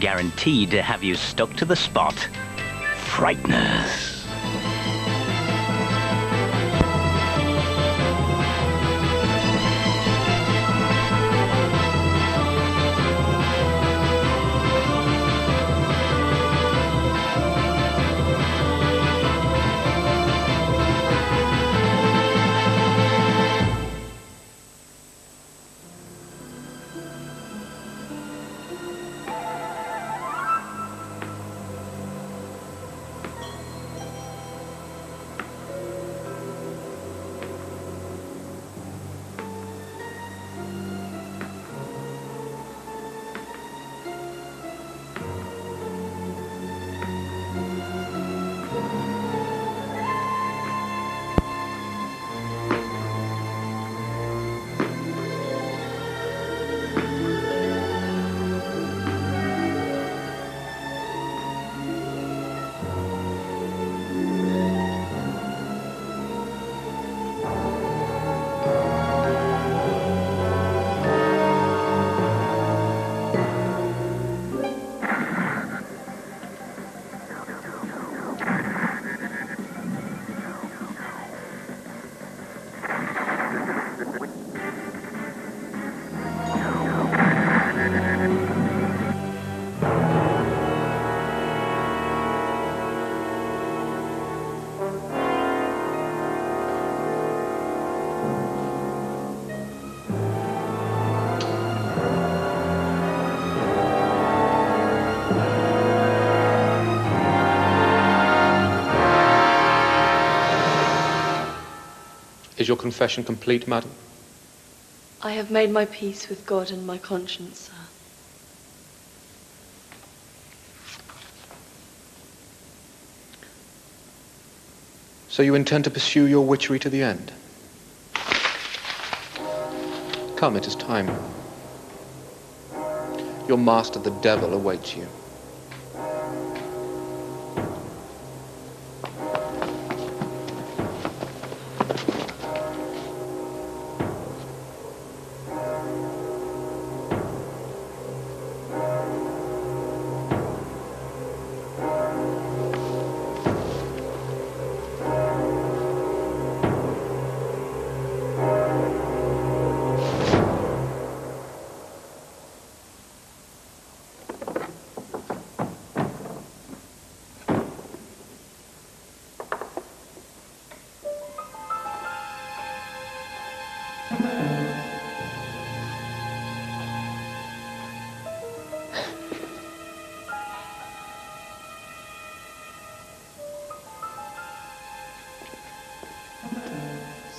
guaranteed to have you stuck to the spot. Frighteners. Is your confession complete, madam? I have made my peace with God and my conscience, sir. So you intend to pursue your witchery to the end? Come, it is time. Your master, the devil, awaits you.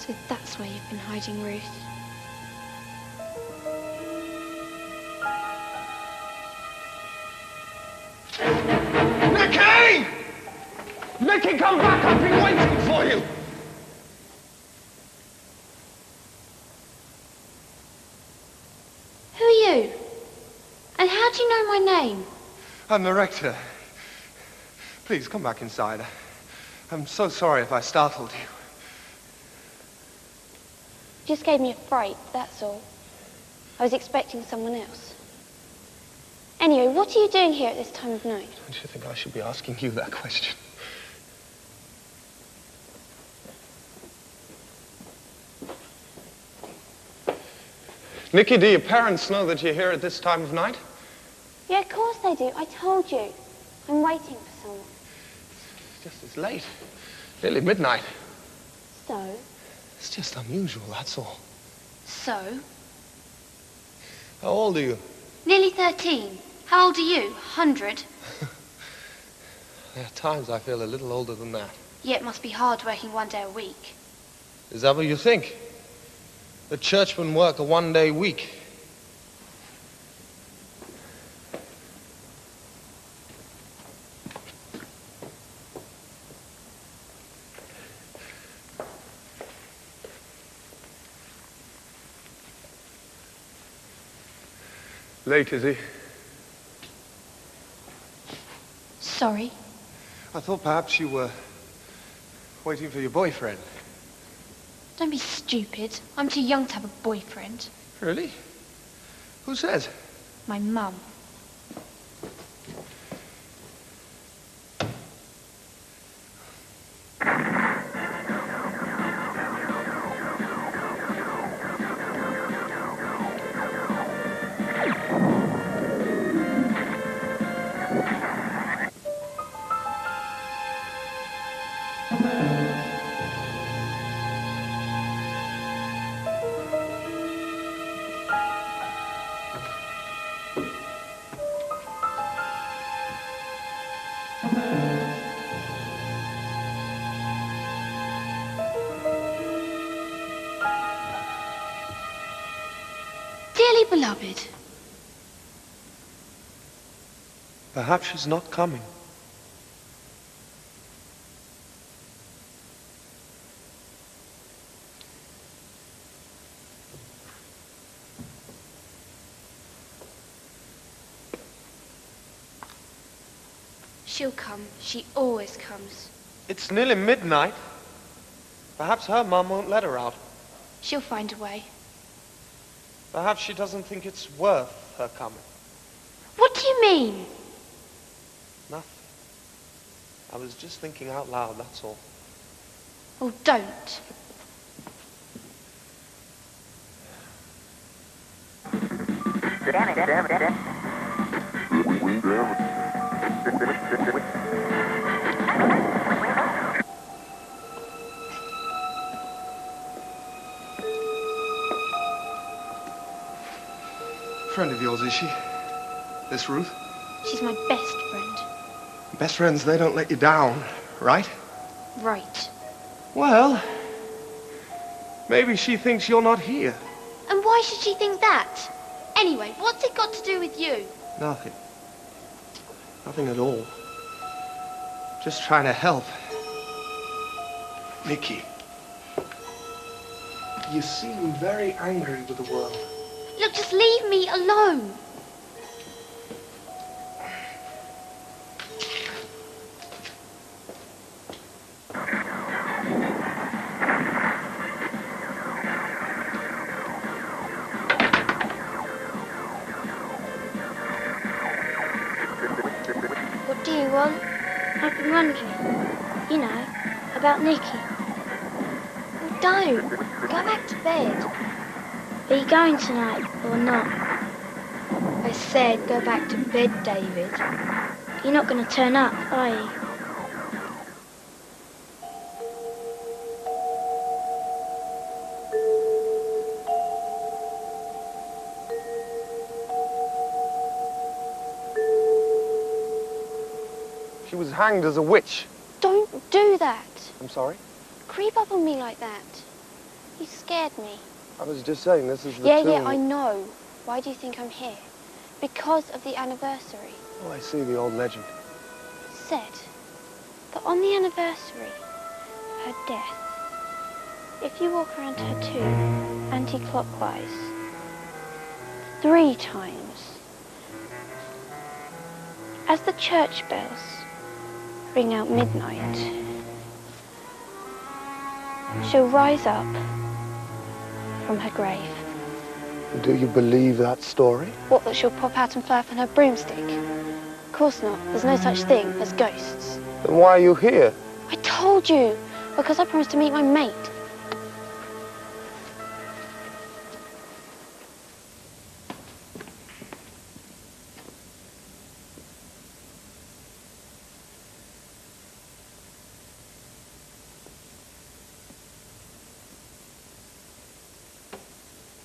So that's where you've been hiding, Ruth. Nickki! Nickki, come back! I've been waiting for you! Who are you? And how do you know my name? I'm the rector. Please, come back inside. I'm so sorry if I startled you. You just gave me a fright, that's all. I was expecting someone else. Anyway, what are you doing here at this time of night? Don't you think I should be asking you that question? Nickki, do your parents know that you're here at this time of night? Yeah, of course they do. I told you. I'm waiting for someone. It's just as late. Nearly midnight. So? It's just unusual, that's all. So? How old are you? Nearly 13. How old are you? 100? There are times I feel a little older than that. Yeah, it must be hard working 1 day a week. Is that what you think? The churchmen work a one-day week. Late, is he? Sorry. I thought perhaps you were waiting for your boyfriend. Don't be stupid. I'm too young to have a boyfriend. Really? Who says? My mum. beloved? Perhaps she's not coming. She'll come. She always comes. It's nearly midnight. Perhaps her mum won't let her out. She'll find a way. Perhaps she doesn't think it's worth her coming. What do you mean? Nothing. I was just thinking out loud, that's all. Oh, don't. Friend of yours, is she? This Ruth? She's my best friend. Best friends, they don't let you down, right? Right. Well, maybe she thinks you're not here. And why should she think that? Anyway, what's it got to do with you? Nothing. Nothing at all. Just trying to help. Nickki, you seem very angry with the world. Look, just leave me alone. What do you want? I've been wondering, you know, about Nickki. Well, don't. Go back to bed. Are you going tonight or not? I said go back to bed, David. You're not going to turn up, are you? She was hanged as a witch. Don't do that. I'm sorry? Creep up on me like that. You scared me. I was just saying, this is the Yeah, I know. Why do you think I'm here? Because of the anniversary. Oh, I see the old legend. Said that on the anniversary of her death, if you walk around her tomb anti-clockwise 3 times, as the church bells ring out midnight, she'll rise up from her grave. Do you believe that story? What, that she'll pop out and fly up on her broomstick? Of course not. There's no such thing as ghosts. Then why are you here? I told you, because I promised to meet my mate.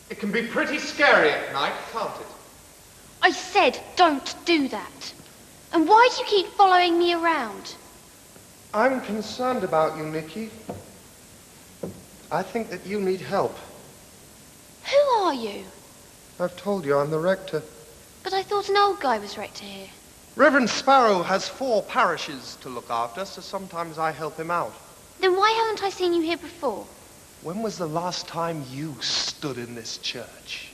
It can be pretty scary at night, can't it? I said don't do that. And why do you keep following me around? I'm concerned about you, Nickki. I think that you need help. Who are you? I've told you I'm the rector. But I thought an old guy was rector here. Reverend Sparrow has 4 parishes to look after, so sometimes I help him out. Then why haven't I seen you here before? When was the last time you stood in this church?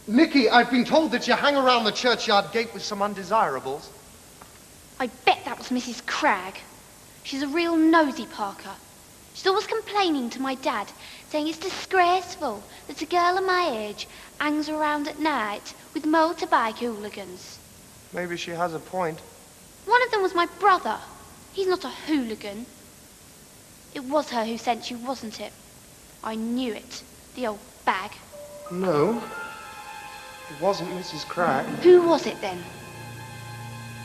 Nickki, I've been told that you hang around the churchyard gate with some undesirables. I bet that was Mrs. Cragg. She's a real nosy Parker. She's always complaining to my dad, saying it's disgraceful that a girl of my age hangs around at night with motorbike hooligans. Maybe she has a point. One of them was my brother. He's not a hooligan. It was her who sent you, wasn't it? I knew it. The old bag. No, it wasn't Mrs. Cragg. Who was it then?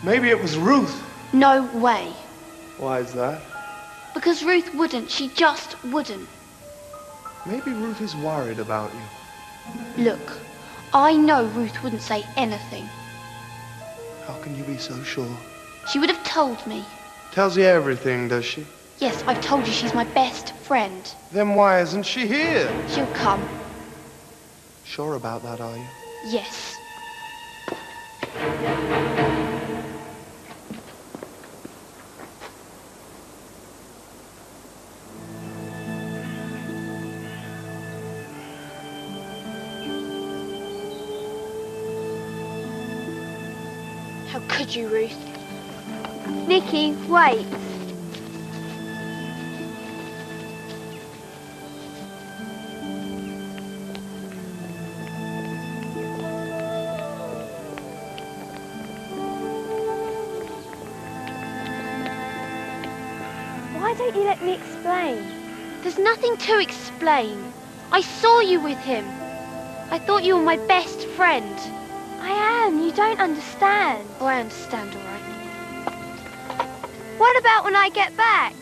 Maybe it was Ruth. No way. Why is that? Because Ruth wouldn't. She just wouldn't. Maybe Ruth is worried about you. Look, I know Ruth wouldn't say anything. How can you be so sure? She would have told me. Tells you everything, does she? Yes, I've told you she's my best friend. Then why isn't she here? She'll come. Sure about that, are you? Yes. How could you, Ruth? Nickki, wait. Why don't you let me explain? There's nothing to explain. I saw you with him. I thought you were my best friend. I am. You don't understand. Oh, I understand, all right. What about when I get back?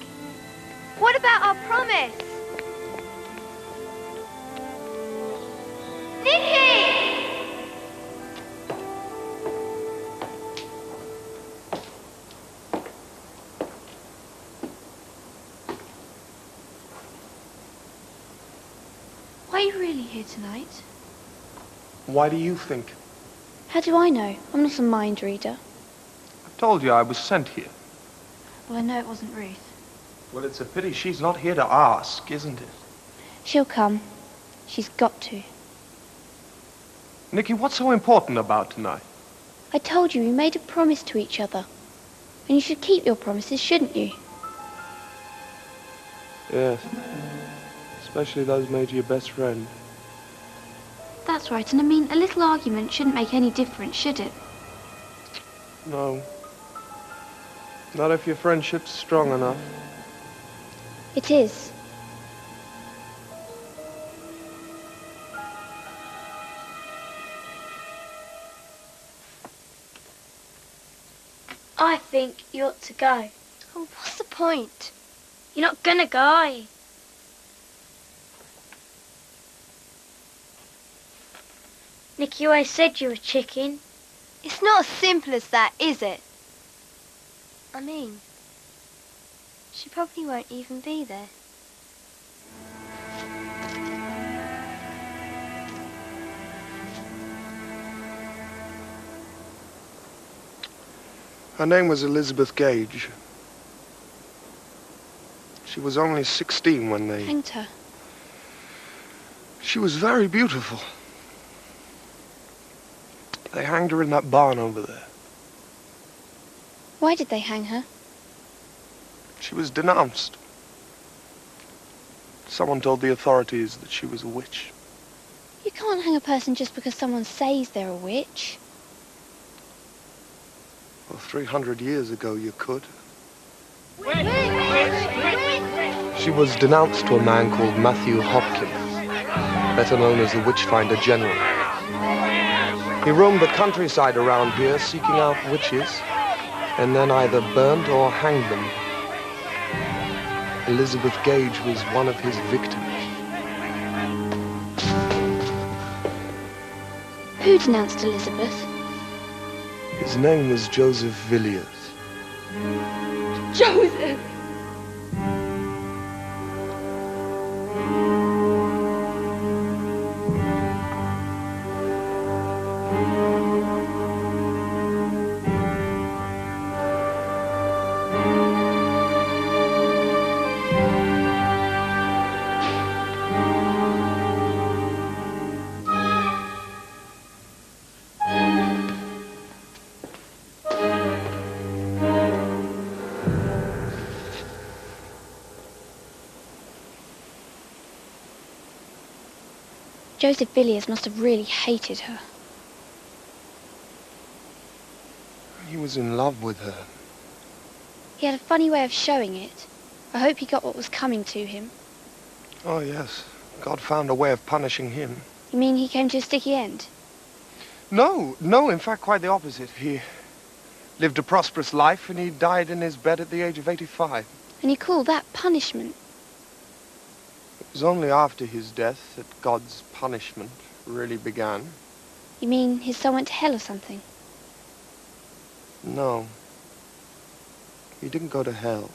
What about our promise? Nickki! Why are you really here tonight? Why do you think? How do I know? I'm not a mind reader. I told you I was sent here. Well, I know it wasn't Ruth. Well, it's a pity she's not here to ask, isn't it? She'll come. She's got to. Nickki, what's so important about tonight? I told you we made a promise to each other. And you should keep your promises, shouldn't you? Yes. Especially those made your best friend. That's right, and I mean, a little argument shouldn't make any difference, should it? No. Not if your friendship's strong enough. It is. I think you ought to go. Oh, what's the point? You're not gonna go. Nickki, you always said you were a chicken. It's not as simple as that, is it? I mean, she probably won't even be there. Her name was Elizabeth Gage. She was only 16 when they... Hanged her. She was very beautiful. They hanged her in that barn over there. Why did they hang her? She was denounced. Someone told the authorities that she was a witch. You can't hang a person just because someone says they're a witch. Well, 300 years ago you could. She was denounced to a man called Matthew Hopkins, better known as the Witchfinder General. He roamed the countryside around here seeking out witches, and then either burned or hanged them. Elizabeth Gage was one of his victims. Who denounced Elizabeth? His name was Joseph Villiers. Joseph! Joseph Villiers must have really hated her. He was in love with her. He had a funny way of showing it. I hope he got what was coming to him. Oh, yes. God found a way of punishing him. You mean he came to a sticky end? No, in fact, quite the opposite. He lived a prosperous life and he died in his bed at the age of 85. And you call that punishment? It was only after his death that God's punishment really began. You mean his soul went to hell or something? No. He didn't go to hell.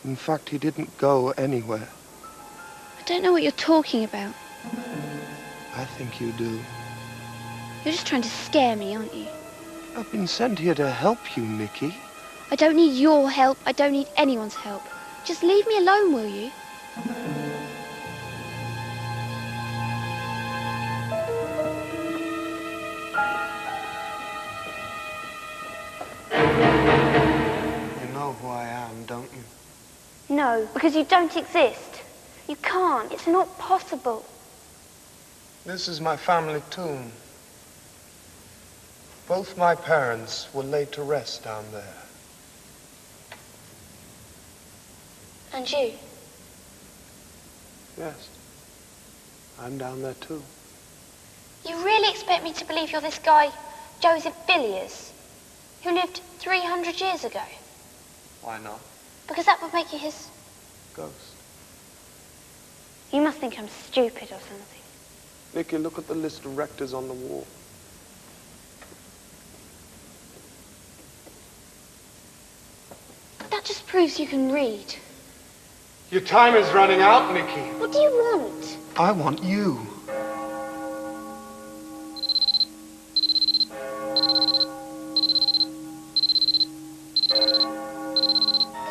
In fact, he didn't go anywhere. I don't know what you're talking about. I think you do. You're just trying to scare me, aren't you? I've been sent here to help you, Nickki. I don't need your help. I don't need anyone's help. Just leave me alone, will you? You know who I am, don't you? No, because you don't exist. You can't. It's not possible. This is my family tomb. Both my parents were laid to rest down there. And you? Yes. I'm down there too. You really expect me to believe you're this guy, Joseph Villiers, who lived 300 years ago? Why not? Because that would make you his... Ghost. You must think I'm stupid or something. Nickki, look at the list of rectors on the wall. That just proves you can read. Your time is running out, Nickki. What do you want? I want you.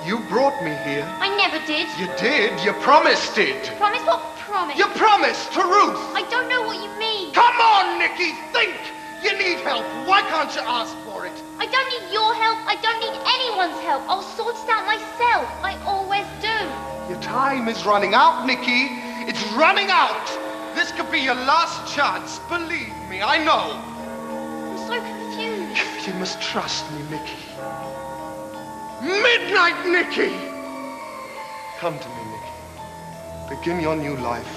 You brought me here. I never did. You did. You promised it. Promise? What promise? You promised to Ruth. I don't know what you mean. Come on, Nickki, think. You need help. Why can't you ask for it? I don't need your help. I don't need anyone's help. I'll sort it out myself. I always do. Your time is running out, Nickki. It's running out. This could be your last chance. Believe me, I know. I'm so confused. You must trust me, Nickki. Midnight, Nickki! Come to me, Nickki. Begin your new life,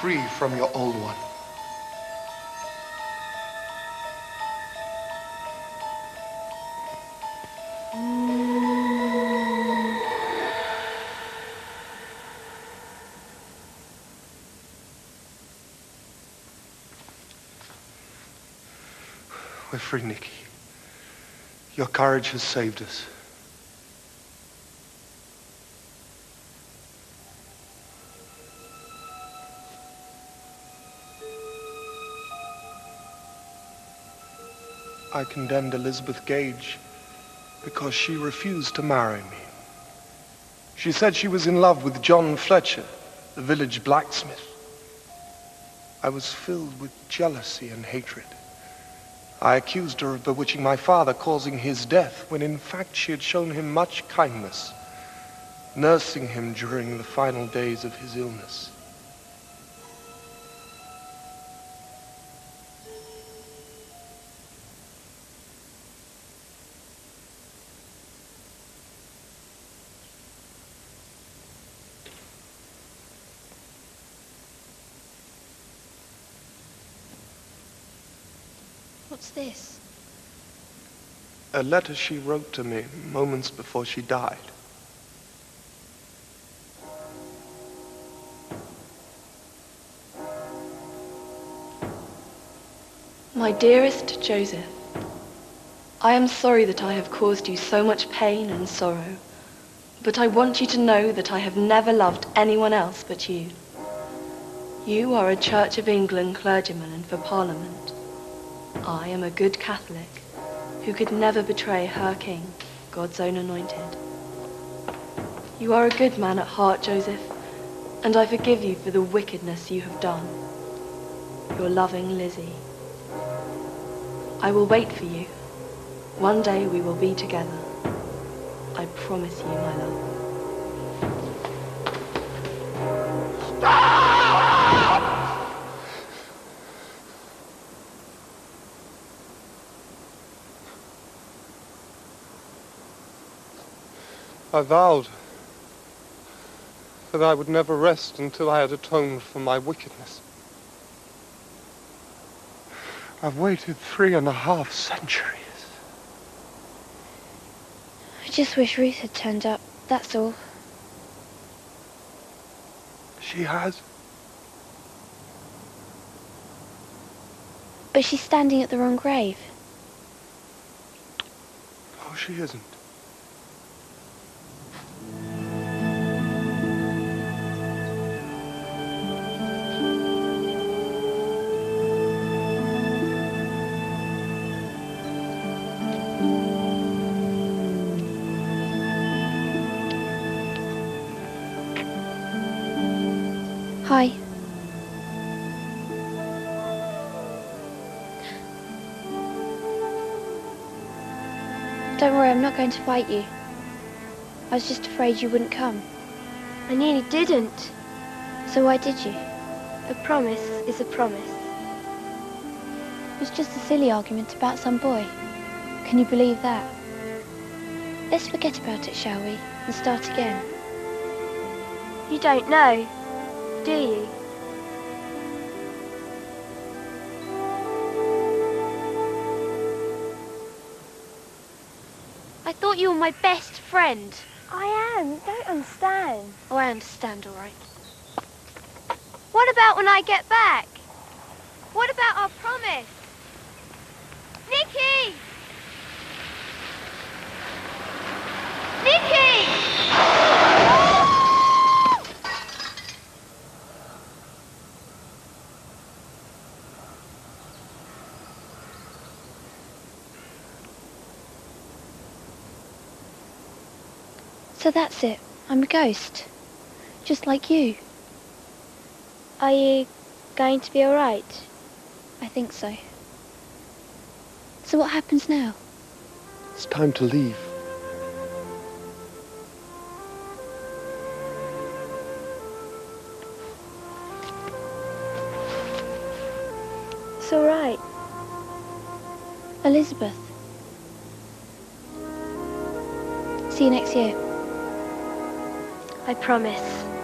free from your old one. We're free, Nickki. Your courage has saved us. I condemned Elizabeth Gage because she refused to marry me. She said she was in love with John Fletcher, the village blacksmith. I was filled with jealousy and hatred. I accused her of bewitching my father, causing his death, when in fact she had shown him much kindness, nursing him during the final days of his illness. What's this? A letter she wrote to me moments before she died. My dearest Joseph, I am sorry that I have caused you so much pain and sorrow, but I want you to know that I have never loved anyone else but you. You are a Church of England clergyman and for Parliament. I am a good Catholic who could never betray her king, God's own anointed. You are a good man at heart, Joseph, and I forgive you for the wickedness you have done. Your loving Lizzie. I will wait for you. One day we will be together. I promise you, my love. I vowed that I would never rest until I had atoned for my wickedness. I've waited 3.5 centuries. I just wish Ruth had turned up, that's all. She has. But she's standing at the wrong grave. Oh, she isn't. Don't worry, I'm not going to fight you. I was just afraid you wouldn't come. I nearly didn't. So why did you? A promise is a promise. It was just a silly argument about some boy. Can you believe that? Let's forget about it, shall we? And start again. You don't know, do you? I thought you were my best friend. I am. You don't understand. Oh, I understand, all right. What about when I get back? What about our promise? Nickki! Nickki! So that's it. I'm a ghost. Just like you. Are you going to be all right? I think so. So what happens now? It's time to leave. It's all right. Elizabeth. See you next year. I promise.